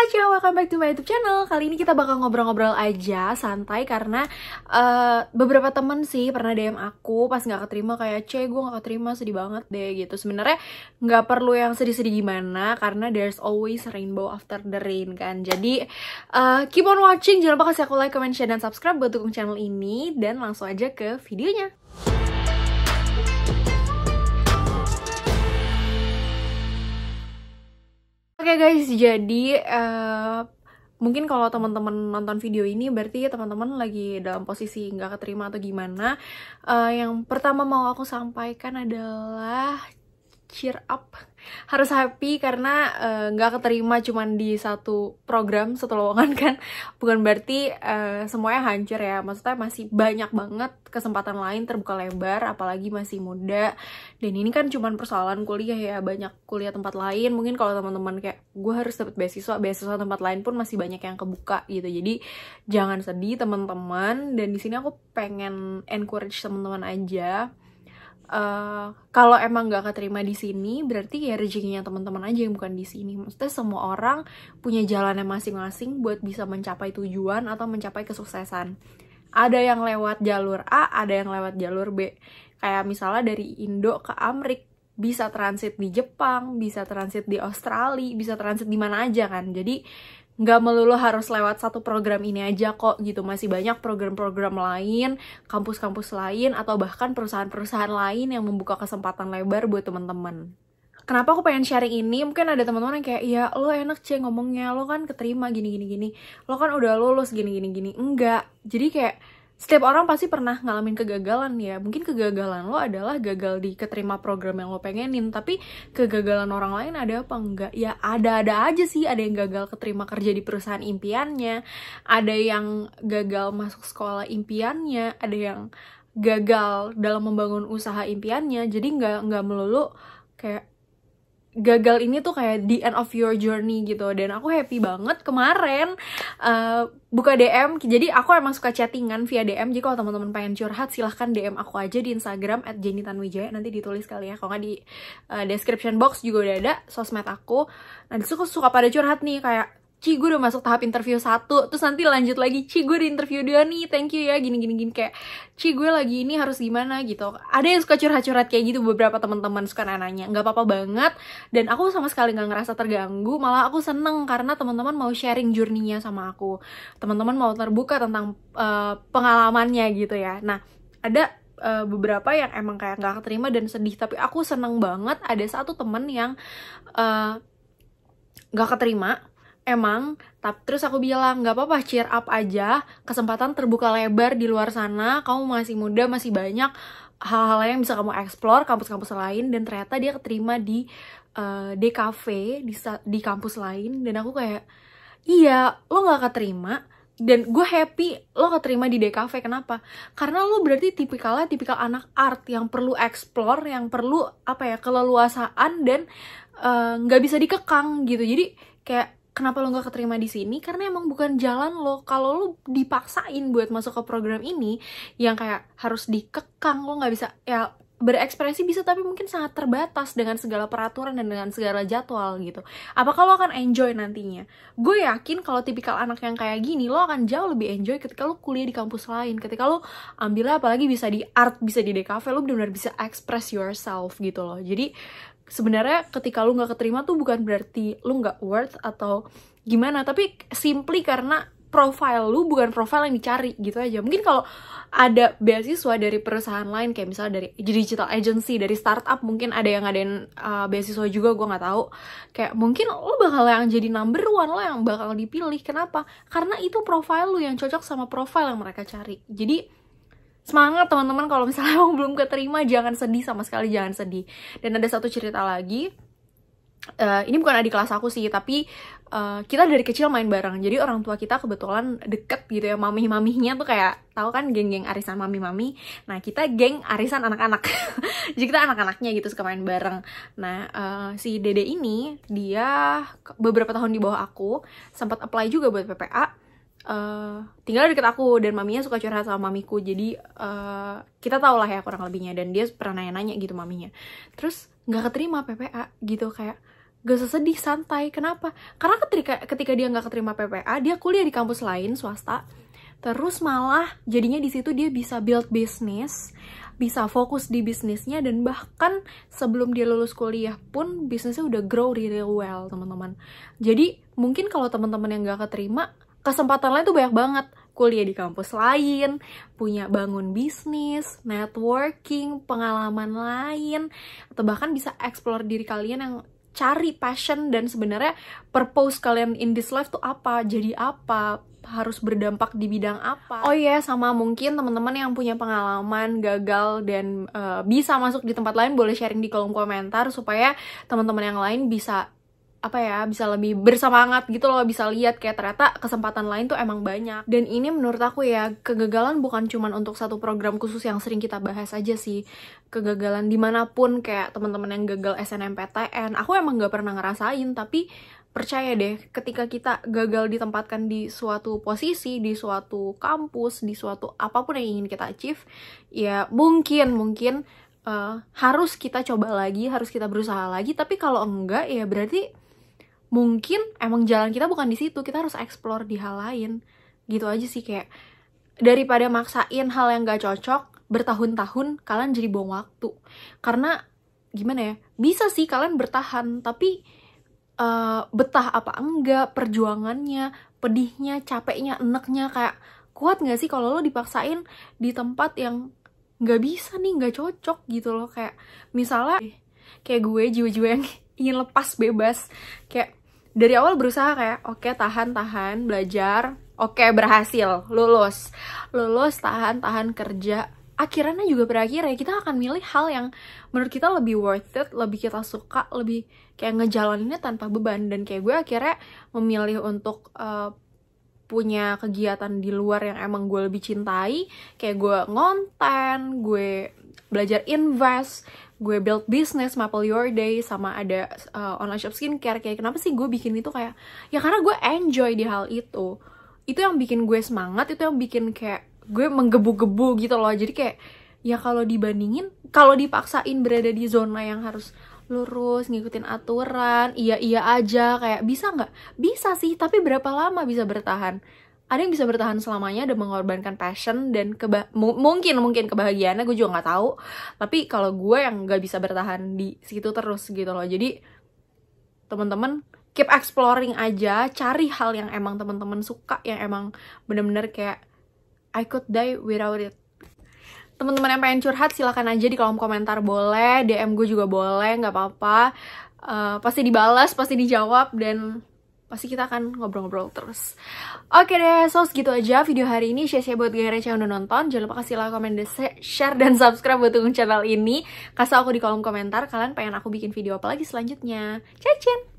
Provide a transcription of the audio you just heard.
Tasya, welcome back to my YouTube channel. Kali ini kita bakal ngobrol-ngobrol aja, santai, karena beberapa temen sih pernah DM aku pas nggak keterima kayak, gue nggak keterima, sedih banget deh gitu. Sebenarnya nggak perlu yang sedih-sedih gimana, karena there's always rainbow after the rain kan. Jadi keep on watching, jangan lupa kasih aku like, comment, share, dan subscribe buat dukung channel ini. Dan langsung aja ke videonya. Oke guys, jadi mungkin kalau teman-teman nonton video ini berarti teman-teman lagi dalam posisi nggak keterima atau gimana. Yang pertama mau aku sampaikan adalah cheer up, harus happy karena nggak keterima cuman di satu program, satu lowongan kan, bukan berarti semuanya hancur ya. Maksudnya masih banyak banget kesempatan lain terbuka lebar, apalagi masih muda. Dan ini kan cuman persoalan kuliah ya, banyak kuliah tempat lain. Mungkin kalau teman-teman kayak gue harus dapat beasiswa tempat lain pun masih banyak yang kebuka gitu. Jadi jangan sedih teman-teman. Dan di sini aku pengen encourage teman-teman aja. Kalau emang nggak keterima di sini, berarti ya rezekinya teman-teman aja yang bukan di sini. Maksudnya semua orang punya jalannya masing-masing buat bisa mencapai tujuan atau mencapai kesuksesan. Ada yang lewat jalur A, ada yang lewat jalur B. Kayak misalnya dari Indo ke Amerika, bisa transit di Jepang, bisa transit di Australia, bisa transit di mana aja kan. Jadi nggak melulu harus lewat satu program ini aja kok gitu. Masih banyak program-program lain, kampus-kampus lain, atau bahkan perusahaan-perusahaan lain yang membuka kesempatan lebar buat teman-teman. Kenapa aku pengen sharing ini? Mungkin ada teman-teman yang kayak, ya lo enak ngomongnya, lo kan keterima gini-gini, lo kan udah lulus gini-gini. Enggak. Jadi kayak setiap orang pasti pernah ngalamin kegagalan ya. Mungkin kegagalan lo adalah gagal di keterima program yang lo pengenin, tapi kegagalan orang lain ada apa enggak? Ya ada-ada aja sih. Ada yang gagal keterima kerja di perusahaan impiannya, ada yang gagal masuk sekolah impiannya, ada yang gagal dalam membangun usaha impiannya. Jadi nggak melulu kayak gagal ini tuh kayak the end of your journey gitu. Dan aku happy banget kemarin buka DM. Jadi aku emang suka chattingan via DM. Jadi kalau teman-teman pengen curhat, silahkan DM aku aja di Instagram @jennytanwijaya. Nanti ditulis kali ya, kalau nggak di description box juga udah ada sosmed aku. Nah disitu suka pada curhat nih kayak, Ci, gue udah masuk tahap interview 1, terus nanti lanjut lagi, Ci, gue di interview 2 nih, thank you ya, gini, kayak, Ci, gue lagi ini harus gimana, gitu. Ada yang suka curhat-curhat kayak gitu, beberapa teman-teman suka nanya, nggak apa-apa banget, dan aku sama sekali nggak ngerasa terganggu, malah aku seneng, karena teman-teman mau sharing journey-nya sama aku, teman-teman mau terbuka tentang pengalamannya gitu ya. Nah, ada beberapa yang emang kayak nggak keterima dan sedih, tapi aku seneng banget ada satu temen yang nggak keterima, emang, tapi terus aku bilang, nggak apa-apa, cheer up aja, kesempatan terbuka lebar di luar sana, kamu masih muda, masih banyak hal-hal yang bisa kamu explore, kampus-kampus lain. Dan ternyata dia keterima di DKV, di kampus lain. Dan aku kayak, iya, lo nggak keterima, dan gue happy lo keterima di DKV. Kenapa? Karena lo berarti tipikal anak art yang perlu explore, yang perlu keleluasaan, dan nggak bisa dikekang gitu. Jadi kayak, kenapa lo nggak keterima di sini? Karena emang bukan jalan lo. Kalau lo dipaksain buat masuk ke program ini yang kayak harus dikekang, lo nggak bisa ya berekspresi bisa, tapi mungkin sangat terbatas dengan segala peraturan dan dengan segala jadwal gitu. Apakah lo akan enjoy nantinya? Gue yakin kalau tipikal anak yang kayak gini, lo akan jauh lebih enjoy ketika lo kuliah di kampus lain. Ketika lo ambilnya apalagi bisa di art, bisa di DKV, lo benar-benar bisa express yourself gitu loh. Jadi sebenarnya ketika lu nggak keterima tuh bukan berarti lu nggak worth atau gimana, tapi simply karena profile lu bukan profile yang dicari gitu aja. Mungkin kalau ada beasiswa dari perusahaan lain, kayak misalnya dari digital agency, dari startup, mungkin ada yang ngadain beasiswa juga, gue nggak tahu. Kayak mungkin lu bakal yang jadi number one, lo yang bakal dipilih. Kenapa? Karena itu profile lu yang cocok sama profile yang mereka cari. Jadi semangat teman-teman, kalau misalnya emang belum keterima, jangan sedih, sama sekali jangan sedih. Dan ada satu cerita lagi, ini bukan adik kelas aku sih, tapi kita dari kecil main bareng. Jadi orang tua kita kebetulan deket gitu ya, mami-maminya tuh kayak, tahu kan geng-geng arisan mami-mami. Nah kita geng arisan anak-anak. Jadi kita anak-anaknya gitu suka main bareng. Nah si dede ini, dia beberapa tahun di bawah aku, sempat apply juga buat PPA. Tinggal deket aku, dan maminya suka curhat sama mamiku. Jadi kita tau lah ya kurang lebihnya. Dan dia pernah nanya-nanya gitu maminya. Terus nggak keterima PPA gitu. Kayak gak usah sedih, santai. Kenapa? Karena ketika dia nggak keterima PPA, dia kuliah di kampus lain swasta, terus malah jadinya di situ dia bisa build bisnis, bisa fokus di bisnisnya, dan bahkan sebelum dia lulus kuliah pun bisnisnya udah grow really well, teman-teman. Jadi mungkin kalau teman-teman yang nggak keterima, kesempatan lain tuh banyak banget. Kuliah di kampus lain, punya bangun bisnis, networking, pengalaman lain, atau bahkan bisa explore diri kalian yang cari passion dan sebenarnya purpose kalian in this life tuh apa, jadi apa, harus berdampak di bidang apa. Oh iya, sama mungkin teman-teman yang punya pengalaman gagal dan bisa masuk di tempat lain, boleh sharing di kolom komentar supaya teman-teman yang lain bisa bisa lebih bersemangat gitu loh, bisa lihat kayak ternyata kesempatan lain tuh emang banyak. Dan ini menurut aku ya, kegagalan bukan cuma untuk satu program khusus yang sering kita bahas aja sih. Kegagalan dimanapun, kayak teman-teman yang gagal SNMPTN, aku emang gak pernah ngerasain, tapi percaya deh, ketika kita gagal ditempatkan di suatu posisi, di suatu kampus, di suatu apapun yang ingin kita achieve, ya mungkin harus kita coba lagi, harus kita berusaha lagi. Tapi kalau enggak, ya berarti mungkin emang jalan kita bukan di situ, kita harus explore di hal lain. Gitu aja sih, kayak daripada maksain hal yang gak cocok bertahun-tahun, kalian jadi buang waktu. Karena gimana ya, bisa sih kalian bertahan, tapi betah apa enggak, perjuangannya, pedihnya, capeknya, eneknya, kayak kuat gak sih kalau lo dipaksain di tempat yang gak bisa nih, gak cocok gitu loh. Kayak misalnya kayak gue, jiwa-jiwa yang ingin lepas bebas, kayak dari awal berusaha kayak oke, tahan, belajar, oke, berhasil, lulus, tahan, kerja, akhirnya juga berakhir ya kita akan milih hal yang menurut kita lebih worth it, lebih kita suka, lebih kayak ngejalaninnya tanpa beban. Dan kayak gue akhirnya memilih untuk punya kegiatan di luar yang emang gue lebih cintai, kayak gue ngonten, gue belajar invest, gue build business, Maple Your Day, sama ada online shop skincare. Kayak kenapa sih gue bikin itu, kayak ya karena gue enjoy di hal itu yang bikin gue semangat, itu yang bikin kayak gue menggebu-gebu gitu loh. Jadi kayak ya kalau dibandingin, kalau dipaksain berada di zona yang harus lurus, ngikutin aturan, iya aja, kayak bisa nggak? Bisa sih, tapi berapa lama bisa bertahan? Ada yang bisa bertahan selamanya dan mengorbankan passion dan mungkin kebahagiaannya, gue juga nggak tahu. Tapi kalau gue yang nggak bisa bertahan di situ terus gitu loh. Jadi teman-teman keep exploring aja, cari hal yang emang teman-teman suka, yang emang bener-bener kayak I could die without it. Teman-teman yang pengen curhat silakan aja di kolom komentar, boleh DM gue juga boleh, nggak apa-apa. Pasti dibalas, pasti dijawab, dan pasti kita akan ngobrol-ngobrol terus. Oke deh, so segitu aja video hari ini. Share buat gue receh yang udah nonton. Jangan lupa kasih like, komen, share, dan subscribe buat dukung channel ini. Kasih aku di kolom komentar kalian pengen aku bikin video apa lagi selanjutnya. Cacin!